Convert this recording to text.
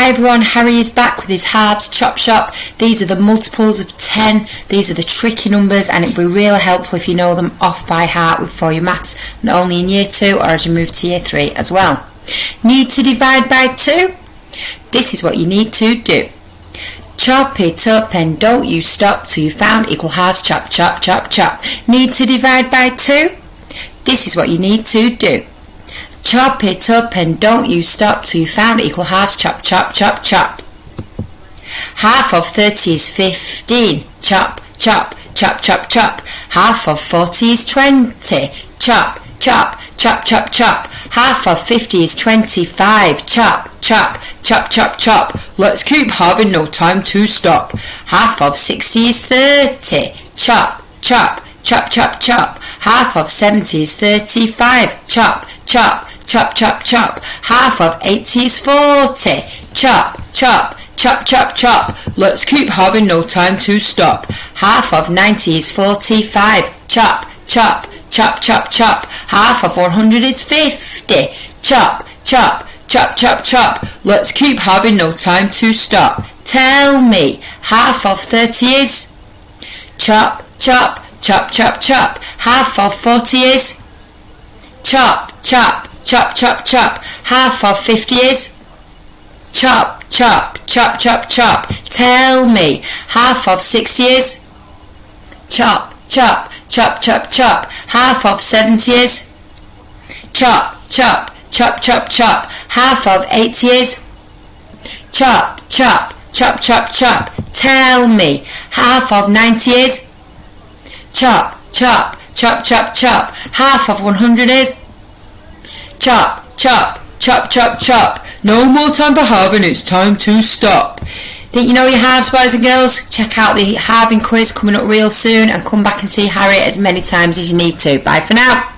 Hi everyone, Harry is back with his halves chop shop. These are the multiples of 10. These are the tricky numbers, and it'll be really helpful if you know them off by heart for your maths, not only in year 2 or as you move to year 3 as well. Need to divide by 2? This is what you need to do. Chop it up and don't you stop till you found equal halves. Chop, chop, chop, chop. Need to divide by 2? This is what you need to do. Chop it up and don't you stop till you found equal halves. Chop, chop, chop, chop. Half of 30 is 15. Chop, chop, chop, chop, chop. Half of 40 is 20. Chop, chop, chop, chop, chop. Half of 50 is 25. Chop, chop, chop, chop, chop. Let's keep having, no time to stop. Half of 60 is 30. Chop, chop, chop, chop, chop. Half of 70 is 35. Chop, chop, chop, chop, chop. Half of 80 is 40. Chop, chop, chop, chop, chop. Let's keep having, no time to stop. Half of 90 is 45. Chop, chop, chop, chop, chop. Half of 100 is 50. Chop, chop, chop, chop, chop. Let's keep having, no time to stop. Tell me, half of 30 is? Chop, chop, chop, chop, chop. Half of 40 is? Chop, chop, chop, chop, chop. Half of 50 is? Chop, chop, chop, chop, chop. Tell me, half of 60 is? Chop, chop, chop, chop, chop. Half of 70 is? Chop, chop, chop, chop, chop. Half of 80 is? Chop, chop, chop, chop, chop. Tell me, half of 90 is? Chop, chop, chop, chop, chop. Half of 100 is? Chop, chop, chop, chop, chop. No more time for halving, it's time to stop. Think you know your halves, boys and girls? Check out the halving quiz coming up real soon, and come back and see Harry as many times as you need to. Bye for now.